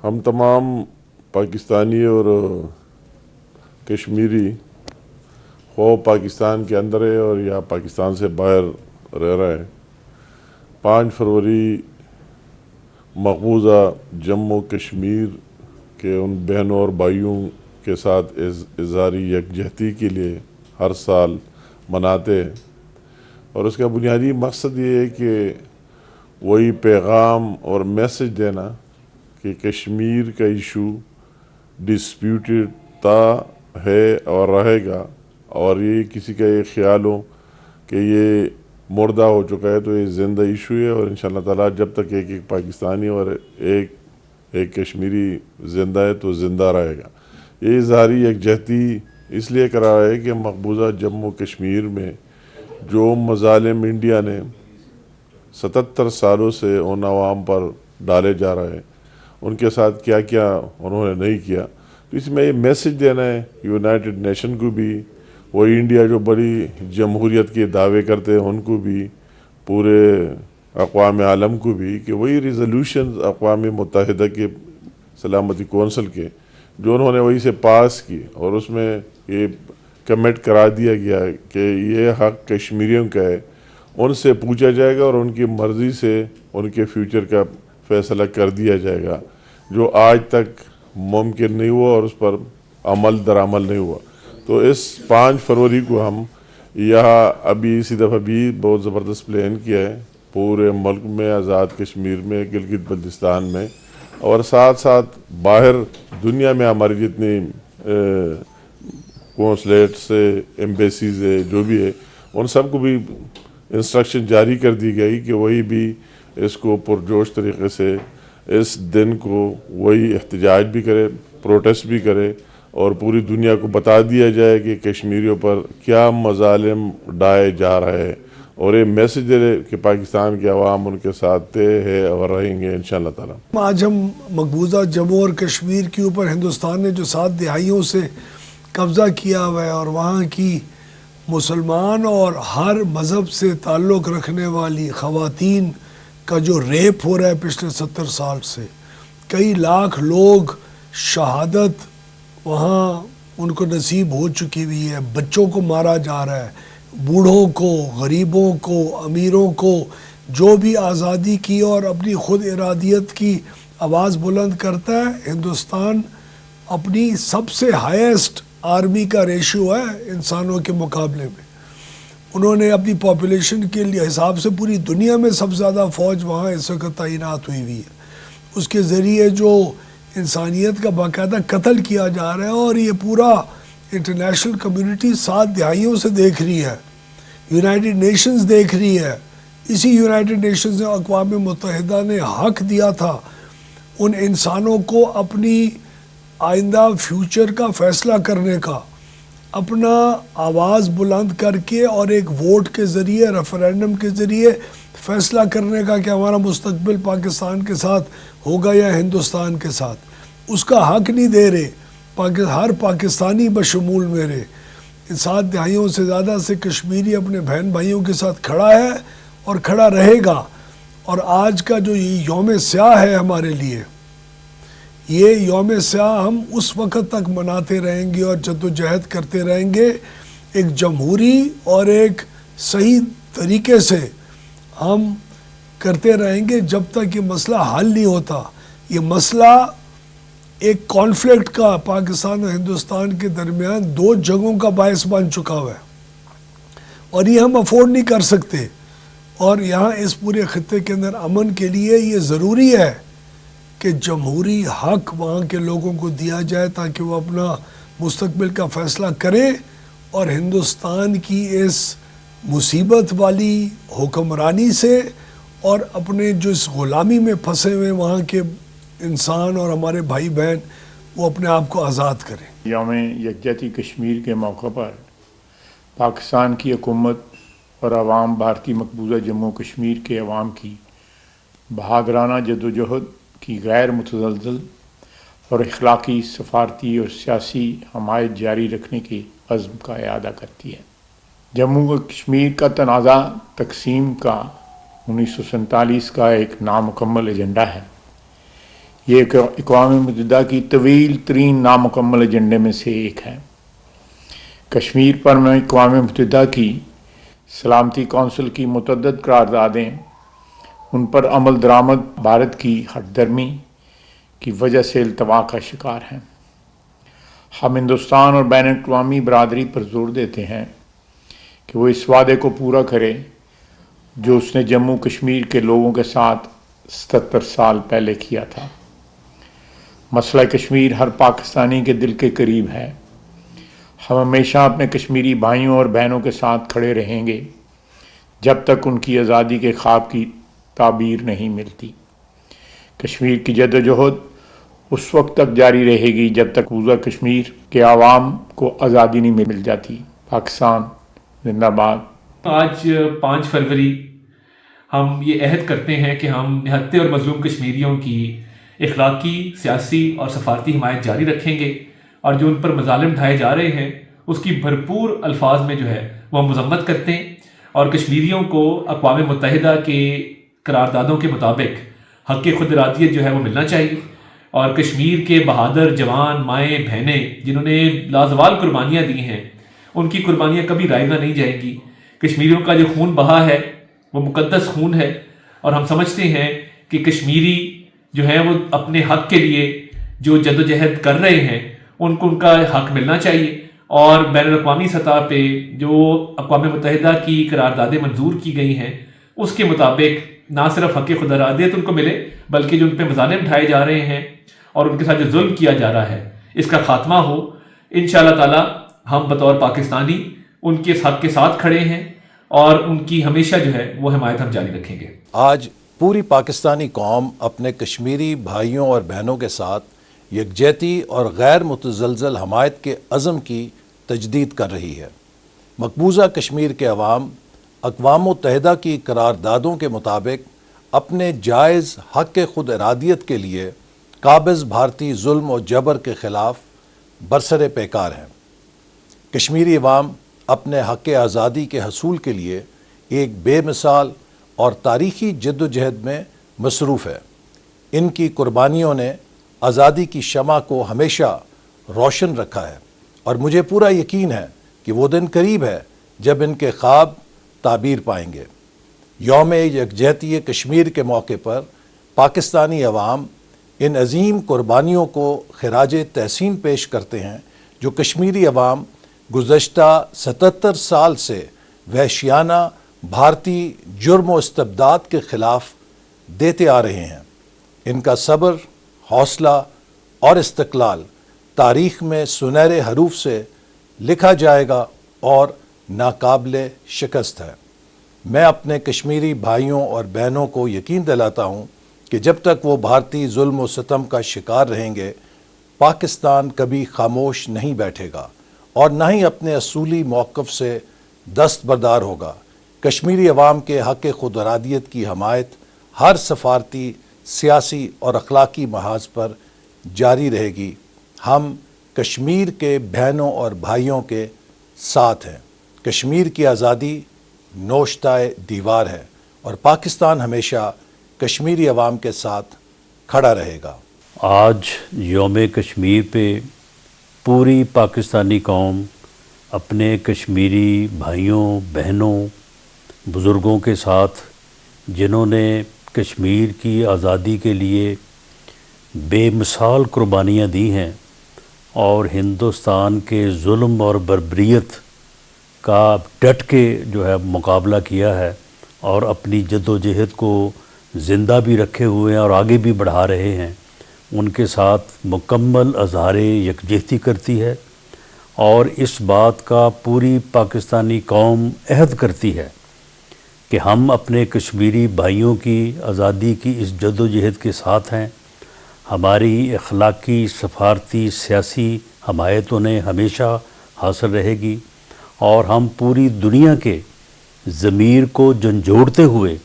ہم تمام پاکستانی اور کشمیری خواہ پاکستان کے اندر ہے اور یا پاکستان سے باہر رہ رہا ہے، 5 فروری مقبوضہ جموں کشمیر کے ان بہنوں اور بھائیوں کے ساتھ اظہار یکجہتی کے لیے ہر سال مناتے ہیں، اور اس کا بنیادی مقصد یہ ہے کہ وہی پیغام اور میسج دینا کہ کشمیر کا ایشو ڈسپیوٹڈ تھا، ہے اور رہے گا، اور یہ کسی کا یہ خیال ہو کہ یہ مردہ ہو چکا ہے تو یہ زندہ ایشو ہے، اور انشاءاللہ تعالیٰ جب تک ایک پاکستانی اور ایک کشمیری زندہ ہے تو زندہ رہے گا۔ یہ اظہاری یکجہتی اس لیے کرا ہے کہ مقبوضہ جموں کشمیر میں جو مظالم انڈیا نے 77 سالوں سے ان عوام پر ڈالے جا رہے ہیں، ان کے ساتھ کیا کیا انہوں نے نہیں کیا، تو اس میں یہ میسج دینا ہے یونائٹڈ نیشن کو بھی، وہ انڈیا جو بڑی جمہوریت کے دعوے کرتے ہیں ان کو بھی، پورے اقوام عالم کو بھی، کہ وہی ریزولوشنز اقوام متحدہ کے سلامتی کونسل کے جو انہوں نے وہی سے پاس کی، اور اس میں یہ کمٹ کرا دیا گیا کہ یہ حق کشمیریوں کا ہے، ان سے پوچھا جائے گا اور ان کی مرضی سے ان کے فیوچر کا فیصلہ کر دیا جائے گا، جو آج تک ممکن نہیں ہوا اور اس پر عمل درآمد نہیں ہوا۔ تو اس 5 فروری کو ہم یہاں ابھی اسی دفعہ بھی بہت زبردست پلان کیا ہے، پورے ملک میں، آزاد کشمیر میں، گلگت بلتستان میں، اور ساتھ ساتھ باہر دنیا میں ہماری جتنی کونسلیٹس ایمبیسیز ہے جو بھی ہے، ان سب کو بھی انسٹرکشن جاری کر دی گئی کہ وہی بھی اس کو پرجوش طریقے سے اس دن کو وہی احتجاج بھی کرے، پروٹیسٹ بھی کرے، اور پوری دنیا کو بتا دیا جائے کہ کشمیریوں پر کیا مظالم ڈھائے جا رہے ہیں، اور یہ میسج دے رہے کہ پاکستان کے عوام ان کے ساتھ تھے، ہے اور رہیں گے انشاءاللہ تعالیٰ۔ آج ہم مقبوضہ جموں اور کشمیر کے اوپر ہندوستان نے جو 7 دہائیوں سے قبضہ کیا ہوا ہے، اور وہاں کی مسلمان اور ہر مذہب سے تعلق رکھنے والی خواتین کا جو ریپ ہو رہا ہے پچھلے 70 سال سے، کئی لاکھ لوگ شہادت وہاں ان کو نصیب ہو چکی ہوئی ہے، بچوں کو مارا جا رہا ہے، بوڑھوں کو، غریبوں کو، امیروں کو، جو بھی آزادی کی اور اپنی خود ارادیت کی آواز بلند کرتا ہے، ہندوستان اپنی سب سے ہائیسٹ آرمی کا ریشو ہے انسانوں کے مقابلے میں۔ انہوں نے اپنی پاپولیشن کے لیے حساب سے پوری دنیا میں سب سے زیادہ فوج وہاں اس وقت تعینات ہوئی ہوئی ہے، اس کے ذریعے جو انسانیت کا باقاعدہ قتل کیا جا رہا ہے، اور یہ پورا انٹرنیشنل کمیونٹی 7 دہائیوں سے دیکھ رہی ہے، یونائٹڈ نیشنز دیکھ رہی ہے۔ اسی یونائٹڈ نیشنز نے، اقوام متحدہ نے حق دیا تھا ان انسانوں کو اپنی آئندہ فیوچر کا فیصلہ کرنے کا، اپنا آواز بلند کر کے اور ایک ووٹ کے ذریعے، ریفرینڈم کے ذریعے فیصلہ کرنے کا کہ ہمارا مستقبل پاکستان کے ساتھ ہوگا یا ہندوستان کے ساتھ، اس کا حق نہیں دے رہے۔ ہر پاکستانی بشمول میرے، ان 7 دہائیوں سے زیادہ سے کشمیری اپنے بہن بھائیوں کے ساتھ کھڑا ہے اور کھڑا رہے گا، اور آج کا جو یہ یوم سیاہ ہے ہمارے لیے، یہ یوم سیاہ ہم اس وقت تک مناتے رہیں گے اور جدوجہد کرتے رہیں گے، ایک جمہوری اور ایک صحیح طریقے سے ہم کرتے رہیں گے جب تک یہ مسئلہ حل نہیں ہوتا۔ یہ مسئلہ ایک کانفلکٹ کا پاکستان اور ہندوستان کے درمیان 2 جنگوں کا باعث بن چکا ہوا ہے، اور یہ ہم افورڈ نہیں کر سکتے، اور یہاں اس پورے خطے کے اندر امن کے لیے یہ ضروری ہے کہ جمہوری حق وہاں کے لوگوں کو دیا جائے تاکہ وہ اپنا مستقبل کا فیصلہ کریں، اور ہندوستان کی اس مصیبت والی حکمرانی سے اور اپنے جو اس غلامی میں پھنسے ہوئے وہاں کے انسان اور ہمارے بھائی بہن، وہ اپنے آپ کو آزاد کریں۔ یوم یکجہتی کشمیر کے موقع پر پاکستان کی حکومت اور عوام، بھارتی مقبوضہ جموں کشمیر کے عوام کی بہادرانہ جدوجہد کی غیر متزلزل اور اخلاقی، سفارتی اور سیاسی حمایت جاری رکھنے کے عزم کا اعادہ کرتی ہے۔ جموں و کشمیر کا تنازع تقسیم کا 1947 کا ایک نامکمل ایجنڈا ہے۔ یہ اقوام متحدہ کی طویل ترین نامکمل ایجنڈے میں سے ایک ہے۔ کشمیر پر میں اقوام متحدہ کی سلامتی کونسل کی متعدد قراردادیں ان پر عمل درآمد بھارت کی ہٹ درمی کی وجہ سے التوا کا شکار ہیں۔ ہم ہندوستان اور بین الاقوامی برادری پر زور دیتے ہیں کہ وہ اس وعدے کو پورا کرے جو اس نے جموں کشمیر کے لوگوں کے ساتھ 77 سال پہلے کیا تھا۔ مسئلہ کشمیر ہر پاکستانی کے دل کے قریب ہے۔ ہم ہمیشہ اپنے کشمیری بھائیوں اور بہنوں کے ساتھ کھڑے رہیں گے جب تک ان کی آزادی کے خواب کی تعبیر نہیں ملتی۔ کشمیر کی جدوجہد اس وقت تک جاری رہے گی جب تک مقبوضہ کشمیر کے عوام کو آزادی نہیں مل جاتی۔ پاکستان زندہ باد۔ آج 5 فروری ہم یہ عہد کرتے ہیں کہ ہم نہتے اور مظلوم کشمیریوں کی اخلاقی، سیاسی اور سفارتی حمایت جاری رکھیں گے، اور جو ان پر مظالم ڈھائے جا رہے ہیں اس کی بھرپور الفاظ میں جو ہے وہ مذمت کرتے ہیں، اور کشمیریوں کو اقوام متحدہ کے قراردادوں کے مطابق حق خود ارادیت جو ہے وہ ملنا چاہیے، اور کشمیر کے بہادر جوان، مائیں، بہنیں جنہوں نے لازوال قربانیاں دی ہیں، ان کی قربانیاں کبھی رائیگاں نہیں جائیں گی۔ کشمیریوں کا جو خون بہا ہے وہ مقدس خون ہے، اور ہم سمجھتے ہیں کہ کشمیری جو ہیں وہ اپنے حق کے لیے جو جدوجہد کر رہے ہیں ان کو ان کا حق ملنا چاہیے، اور بین الاقوامی سطح پہ جو اقوام متحدہ کی قراردادیں منظور کی گئی ہیں اس کے مطابق نہ صرف حق خود ارادیت ان کو ملے، بلکہ جو ان پہ مظالم ڈھائے جا رہے ہیں اور ان کے ساتھ جو ظلم کیا جا رہا ہے اس کا خاتمہ ہو۔ انشاءاللہ تعالی ہم بطور پاکستانی ان کے حق کے ساتھ کھڑے ہیں، اور ان کی ہمیشہ جو ہے وہ حمایت ہم جاری رکھیں گے۔ آج پوری پاکستانی قوم اپنے کشمیری بھائیوں اور بہنوں کے ساتھ یکجہتی اور غیر متزلزل حمایت کے عزم کی تجدید کر رہی ہے۔ مقبوضہ کشمیر کے عوام اقوام متحدہ کی قراردادوں کے مطابق اپنے جائز حق خود ارادیت کے لیے قابض بھارتی ظلم و جبر کے خلاف برسر پیکار ہیں۔ کشمیری عوام اپنے حق آزادی کے حصول کے لیے ایک بے مثال اور تاریخی جد و جہد میں مصروف ہے۔ ان کی قربانیوں نے آزادی کی شمع کو ہمیشہ روشن رکھا ہے، اور مجھے پورا یقین ہے کہ وہ دن قریب ہے جب ان کے خواب تعبیر پائیں گے۔ یوم یکجہتی کشمیر کے موقع پر پاکستانی عوام ان عظیم قربانیوں کو خراج تحسین پیش کرتے ہیں جو کشمیری عوام گزشتہ 77 سال سے وحشیانہ بھارتی جرم و استبداد کے خلاف دیتے آ رہے ہیں۔ ان کا صبر، حوصلہ اور استقلال تاریخ میں سنہرے حروف سے لکھا جائے گا اور ناقابل شکست ہے۔ میں اپنے کشمیری بھائیوں اور بہنوں کو یقین دلاتا ہوں کہ جب تک وہ بھارتی ظلم و ستم کا شکار رہیں گے، پاکستان کبھی خاموش نہیں بیٹھے گا اور نہ ہی اپنے اصولی موقف سے دستبردار ہوگا۔ کشمیری عوام کے حق خود ارادیت کی حمایت ہر سفارتی، سیاسی اور اخلاقی محاذ پر جاری رہے گی۔ ہم کشمیر کے بہنوں اور بھائیوں کے ساتھ ہیں۔ کشمیر کی آزادی نوشتہ دیوار ہے، اور پاکستان ہمیشہ کشمیری عوام کے ساتھ کھڑا رہے گا۔ آج یوم کشمیر پہ پوری پاکستانی قوم اپنے کشمیری بھائیوں، بہنوں، بزرگوں کے ساتھ جنہوں نے کشمیر کی آزادی کے لیے بے مثال قربانیاں دی ہیں اور ہندوستان کے ظلم اور بربریت کا ڈٹ کے جو ہے مقابلہ کیا ہے، اور اپنی جد و جہد کو زندہ بھی رکھے ہوئے ہیں اور آگے بھی بڑھا رہے ہیں، ان کے ساتھ مکمل اظہار یکجہتی کرتی ہے، اور اس بات کا پوری پاکستانی قوم عہد کرتی ہے کہ ہم اپنے کشمیری بھائیوں کی آزادی کی اس جد و جہد کے ساتھ ہیں۔ ہماری اخلاقی، سفارتی، سیاسی حمایت انہیں ہمیشہ حاصل رہے گی، اور ہم پوری دنیا کے ضمیر کو جھنجھوڑتے ہوئے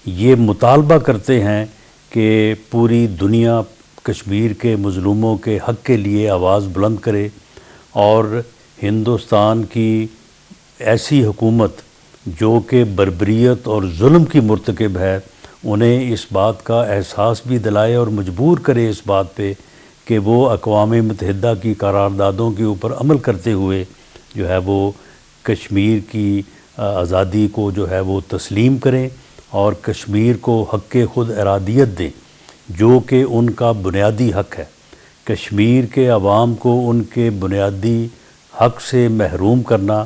یہ مطالبہ کرتے ہیں کہ پوری دنیا کشمیر کے مظلوموں کے حق کے لیے آواز بلند کرے، اور ہندوستان کی ایسی حکومت جو کہ بربریت اور ظلم کی مرتکب ہے انہیں اس بات کا احساس بھی دلائے اور مجبور کرے اس بات پہ کہ وہ اقوام متحدہ کی قراردادوں کے اوپر عمل کرتے ہوئے جو ہے وہ کشمیر کی آزادی کو جو ہے وہ تسلیم کریں اور کشمیر کو حق خود ارادیت دیں جو کہ ان کا بنیادی حق ہے۔ کشمیر کے عوام کو ان کے بنیادی حق سے محروم کرنا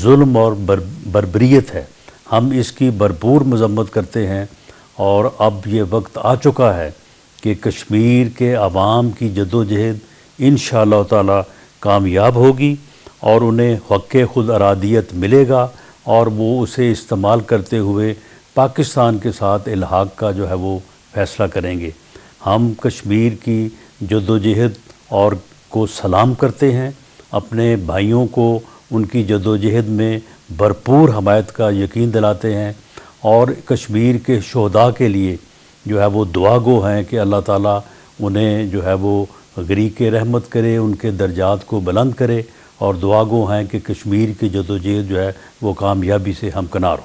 ظلم اور بربریت ہے۔ ہم اس کی بھرپور مذمت کرتے ہیں اور اب یہ وقت آ چکا ہے کہ کشمیر کے عوام کی جدوجہد انشاءاللہ تعالی کامیاب ہوگی اور انہیں حق خود ارادیت ملے گا اور وہ اسے استعمال کرتے ہوئے پاکستان کے ساتھ الحاق کا جو ہے وہ فیصلہ کریں گے۔ ہم کشمیر کی جدوجہد اور کو سلام کرتے ہیں، اپنے بھائیوں کو ان کی جدوجہد میں بھرپور حمایت کا یقین دلاتے ہیں اور کشمیر کے شہداء کے لیے جو ہے وہ دعا گو ہیں کہ اللہ تعالیٰ انہیں جو ہے وہ غریق رحمت کرے، ان کے درجات کو بلند کرے، اور دعا گو ہیں کہ کشمیر کی جدوجہد جو ہے وہ کامیابی سے ہمکنار ہو۔